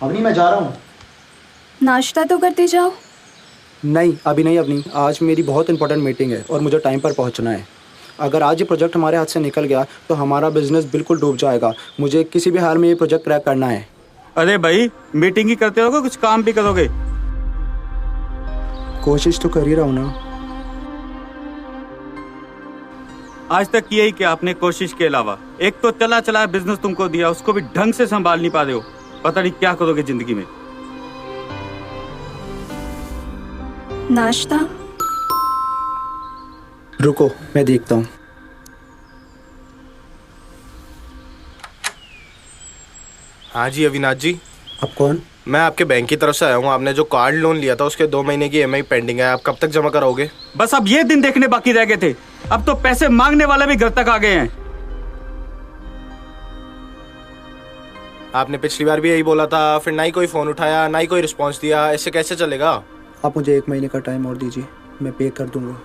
अवनी मैं जा रहा हूँ। नाश्ता तो करते जाओ। नहीं अभी नहीं अवनी, आज मेरी बहुत इंपॉर्टेंट मीटिंग है और मुझे टाइम पर पहुँचना है। अगर आज ये प्रोजेक्ट हमारे हाथ से निकल गया तो हमारा बिजनेस बिल्कुल डूब जाएगा। मुझे किसी भी हाल में ये प्रोजेक्ट क्रैक करना है। अरे भाई, मीटिंग ही करते रहोगे, कुछ काम भी करोगे? कोशिश तो कर ही रहा हूँ ना। आज तक किया ही क्या आपने कोशिश के अलावा? एक तो चला चला बिजनेस तुमको दिया, उसको भी ढंग से संभाल नहीं पा रहे हो। पता नहीं क्या करोगे जिंदगी में। नाश्ता रुको मैं देखता हूँ। हाँ जी अविनाश जी। अब कौन? मैं आपके बैंक की तरफ से आया हूँ। आपने जो कार्ड लोन लिया था उसके 2 महीने की ईएमआई पेंडिंग है। आप कब तक जमा कराओगे? बस अब ये दिन देखने बाकी रह गए थे, अब तो पैसे मांगने वाले भी घर तक आ गए हैं। आपने पिछली बार भी यही बोला था, फिर ना ही कोई फोन उठाया ना ही कोई रिस्पॉन्स दिया। ऐसे कैसे चलेगा? आप मुझे 1 महीने का टाइम और दीजिए, मैं पे कर दूंगा।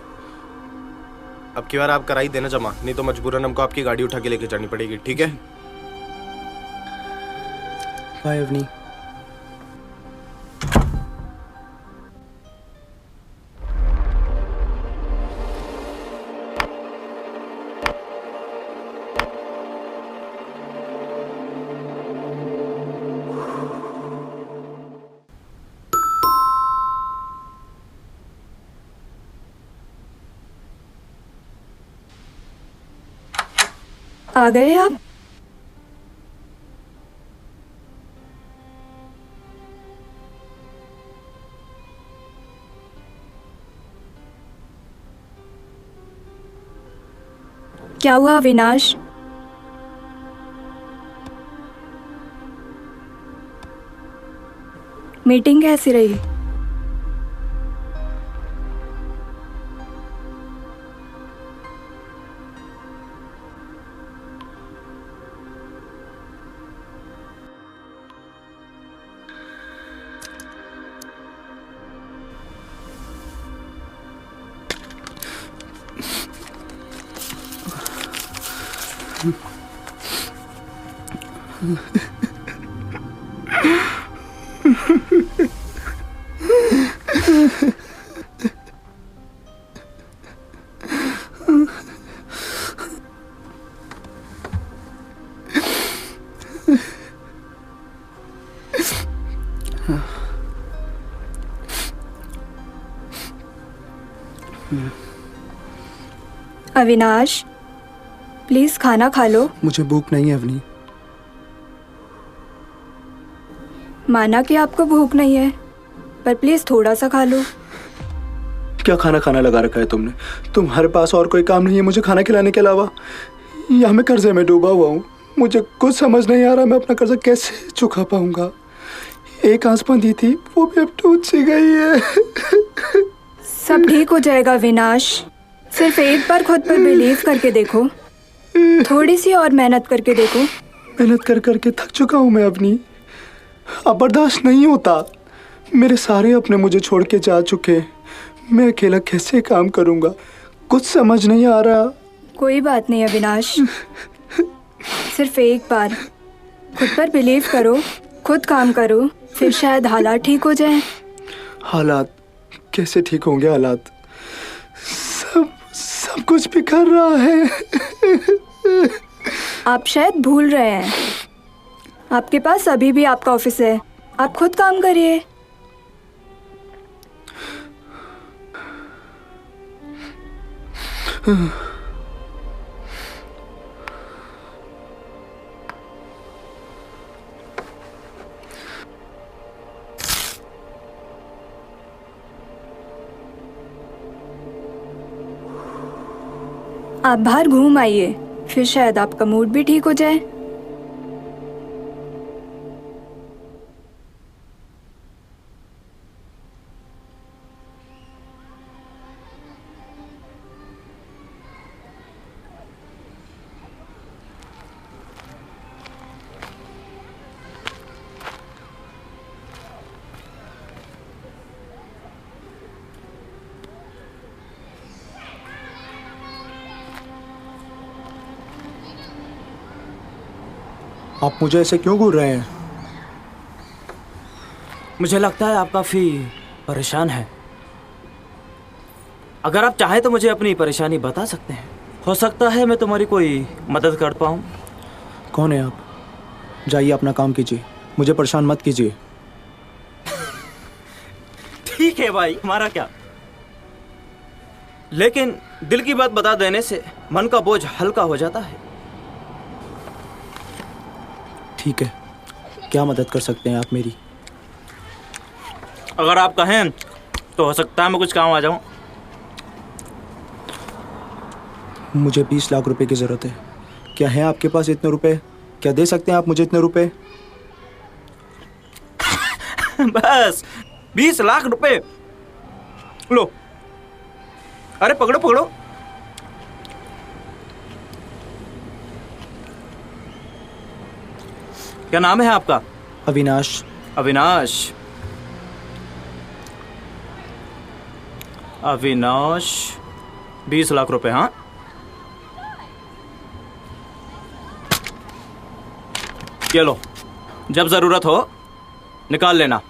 अब की बार आप करा ही देना जमा, नहीं तो मजबूरन हमको आपकी गाड़ी उठा के लेके जानी पड़ेगी, ठीक है? बाय अवनी। आ गए आप? क्या हुआ अविनाश? मीटिंग कैसी रही? अविनाश प्लीज खाना खा लो। मुझे भूख नहीं है अवनी। माना कि आपको भूख नहीं है, पर प्लीज थोड़ा सा खा लो। क्या खाना खाना लगा रखा है तुमने? तुम्हारे पास और कोई काम नहीं है मुझे खाना खिलाने के अलावा? या मैं कर्जे में डूबा हुआ हूँ। मुझे कुछ समझ नहीं आ रहा मैं अपना कर्जा कैसे चुका पाऊंगा। एक आंच बंधी थी वो भी अब टूट सी गई है। सब ठीक हो जाएगा अविनाश, सिर्फ एक बार खुद पर बिलीव करके देखो। थोड़ी सी और मेहनत करके देखो। मेहनत कर करके थक चुका हूँ मैं अपनी, अब बर्दाश्त नहीं होता। मेरे सारे अपने मुझे छोड़ के जा चुके, मैं अकेला कैसे काम करूँगा? कुछ समझ नहीं आ रहा। कोई बात नहीं अविनाश, सिर्फ एक बार खुद पर बिलीव करो, खुद काम करो, फिर शायद हालात ठीक हो जाए। हालात कैसे ठीक होंगे? हालात सब कुछ बिखर रहा है। आप शायद भूल रहे हैं, आपके पास अभी भी आपका ऑफिस है। आप खुद काम करिए। आप बाहर घूम आइए, फिर शायद आपका मूड भी ठीक हो जाए। आप मुझे ऐसे क्यों घूर रहे हैं? मुझे लगता है आप काफ़ी परेशान हैं। अगर आप चाहें तो मुझे अपनी परेशानी बता सकते हैं। हो सकता है मैं तुम्हारी कोई मदद कर पाऊँ। कौन है आप? जाइए अपना काम कीजिए, मुझे परेशान मत कीजिए। ठीक है भाई, हमारा क्या, लेकिन दिल की बात बता देने से मन का बोझ हल्का हो जाता है। ठीक है, क्या मदद कर सकते हैं आप मेरी? अगर आप कहें तो हो सकता है मैं कुछ काम आ जाऊं। मुझे 20 लाख रुपए की ज़रूरत है। क्या है आपके पास इतने रुपए? क्या दे सकते हैं आप मुझे इतने रुपए? बस 20 लाख रुपए लो। अरे पकड़ो पकड़ो। क्या नाम है आपका? अविनाश। अविनाश। अविनाश, 20 लाख रुपए। हाँ, ये लो, जब जरूरत हो निकाल लेना।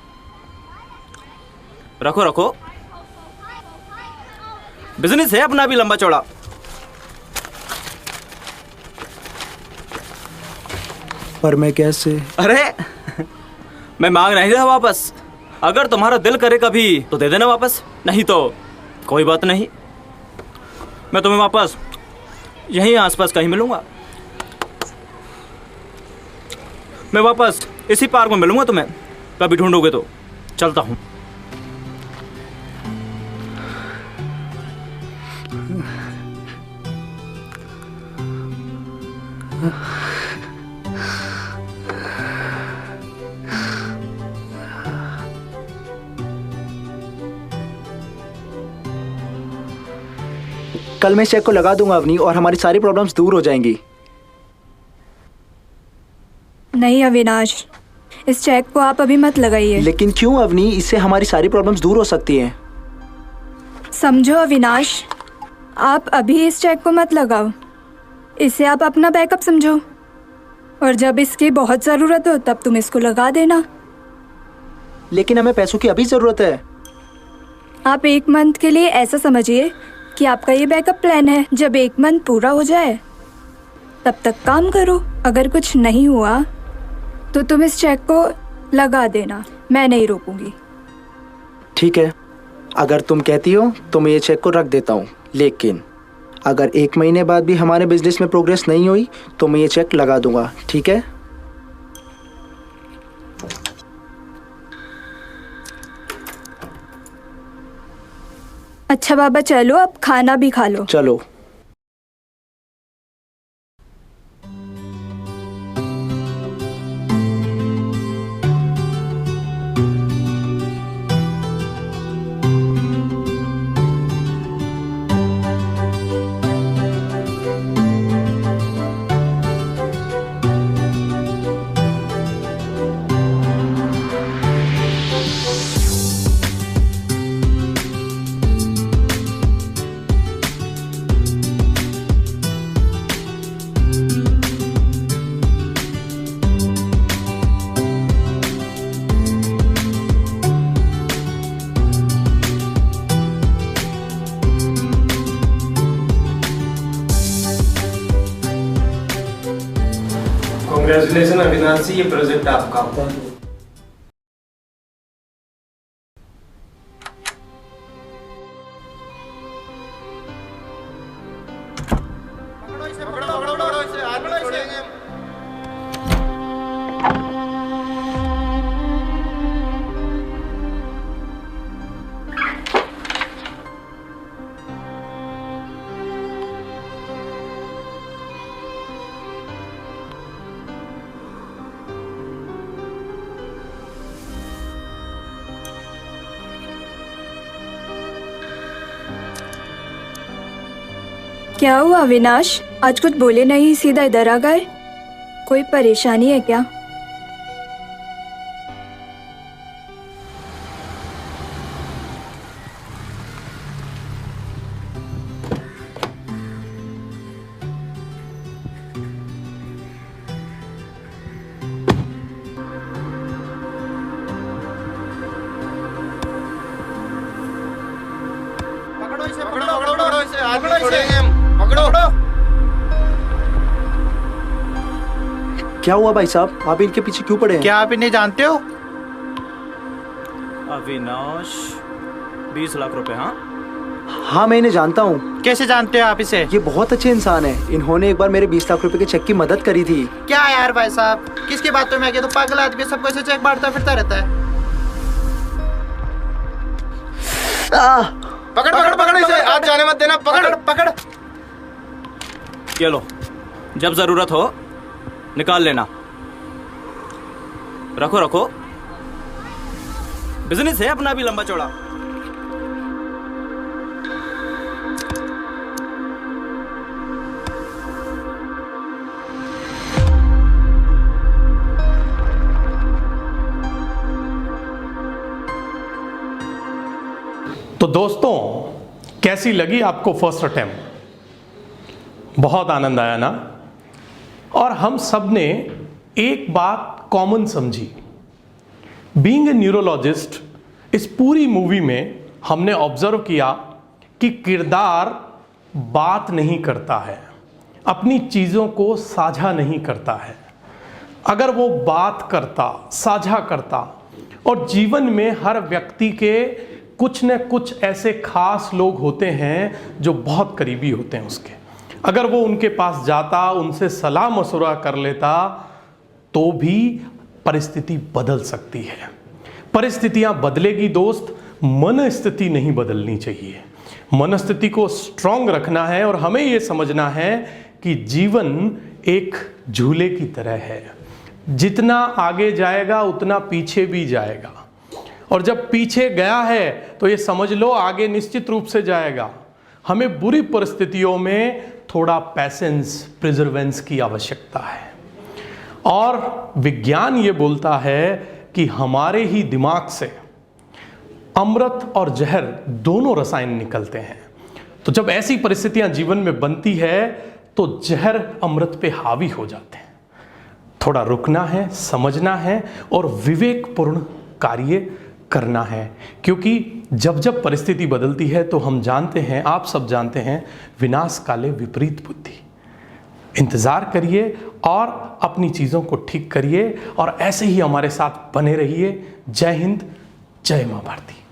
रखो रखो, बिजनेस है अपना भी लंबा चौड़ा। पर मैं कैसे? अरे मैं मांग नहीं रहा वापस। अगर तुम्हारा दिल करे कभी तो दे देना वापस, नहीं तो कोई बात नहीं। मैं तुम्हें वापस यहीं आसपास कहीं मिलूंगा। मैं वापस इसी पार्क में मिलूंगा तुम्हें, कभी ढूंढोगे तो। चलता हूं। कल मैं इस चेक को लगा दूंगा अवनी, और हमारी सारी प्रॉब्लम्स दूर हो जाएंगी। नहीं अविनाश, इस चेक को आप अभी मत लगाइए। लेकिन क्यों अवनी? इससे हमारी सारी प्रॉब्लम्स दूर हो सकती हैं। समझो अविनाश, आप अभी इस चेक को मत लगाओ। इसे आप अपना बैकअप समझो, और जब इसकी बहुत ज़रूरत हो तब तुम इसको लगा देना। लेकिन हमें पैसों की अभी ज़रूरत है। आप 1 मंथ के लिए ऐसा समझिए कि आपका ये बैकअप प्लान है। जब 1 मंथ पूरा हो जाए तब तक काम करो। अगर कुछ नहीं हुआ तो तुम इस चेक को लगा देना, मैं नहीं रोकूंगी। ठीक है, अगर तुम कहती हो तो मैं ये चेक को रख देता हूँ। लेकिन अगर 1 महीने बाद भी हमारे बिजनेस में प्रोग्रेस नहीं हुई तो मैं ये चेक लगा दूंगा, ठीक है? अच्छा बाबा, चलो अब खाना भी खा लो। चलो। कांग्रेचुलेशन अविनाश जी, ये प्रोजेक्ट आपका। क्या हुआ अविनाश, आज कुछ बोले नहीं, सीधा इधर आ गए? कोई परेशानी है क्या? छोड़ेंगे हम। पकड़ो। क्या हुआ भाई साहब, आप इनके पीछे क्यों पड़े हैं? क्या आप इन्हें जानते हो? अविनाश 20 लाख रुपए। हाँ हाँ मैं इन्हें जानता हूँ। कैसे जानते हो आप इसे? ये बहुत अच्छे इंसान है। इन्होंने एक बार मेरे 20 लाख रुपए के चेक की मदद करी थी। क्या यार भाई साहब, किसकी बातों में आगे? तो पागल आदमी सबको ऐसे चेक बांटता फिरता रहता है। पकड़ पकड़ पकड़ इसे, आज जाने मत देना। पकड़ पकड़। ये लो, जब जरूरत हो निकाल लेना। रखो रखो, बिजनेस है अपना भी लंबा चौड़ा। तो दोस्तों, कैसी लगी आपको फर्स्ट अटेम्प्ट? बहुत आनंद आया ना? और हम सब ने एक बात कॉमन समझी। बीइंग ए न्यूरोलॉजिस्ट, इस पूरी मूवी में हमने ऑब्जर्व किया कि किरदार बात नहीं करता है, अपनी चीज़ों को साझा नहीं करता है। अगर वो बात करता, साझा करता, और जीवन में हर व्यक्ति के कुछ न कुछ ऐसे खास लोग होते हैं जो बहुत करीबी होते हैं उसके, अगर वो उनके पास जाता, उनसे सलाह मशवरा कर लेता, तो भी परिस्थिति बदल सकती है। परिस्थितियां बदलेगी दोस्त, मन स्थिति नहीं बदलनी चाहिए। मन स्थिति को स्ट्रांग रखना है और हमें ये समझना है कि जीवन एक झूले की तरह है। जितना आगे जाएगा उतना पीछे भी जाएगा, और जब पीछे गया है तो ये समझ लो आगे निश्चित रूप से जाएगा। हमें बुरी परिस्थितियों में थोड़ा पैसेंस, प्रिजर्वेंस की आवश्यकता है। और विज्ञान ये बोलता है कि हमारे ही दिमाग से अमृत और जहर दोनों रसायन निकलते हैं। तो जब ऐसी परिस्थितियां जीवन में बनती है तो जहर अमृत पे हावी हो जाते हैं। थोड़ा रुकना है, समझना है और विवेकपूर्ण कार्य करना है, क्योंकि जब जब परिस्थिति बदलती है तो हम जानते हैं, आप सब जानते हैं, विनाश काले विपरीत बुद्धि। इंतज़ार करिए और अपनी चीज़ों को ठीक करिए और ऐसे ही हमारे साथ बने रहिए। जय हिंद, जय मां भारती।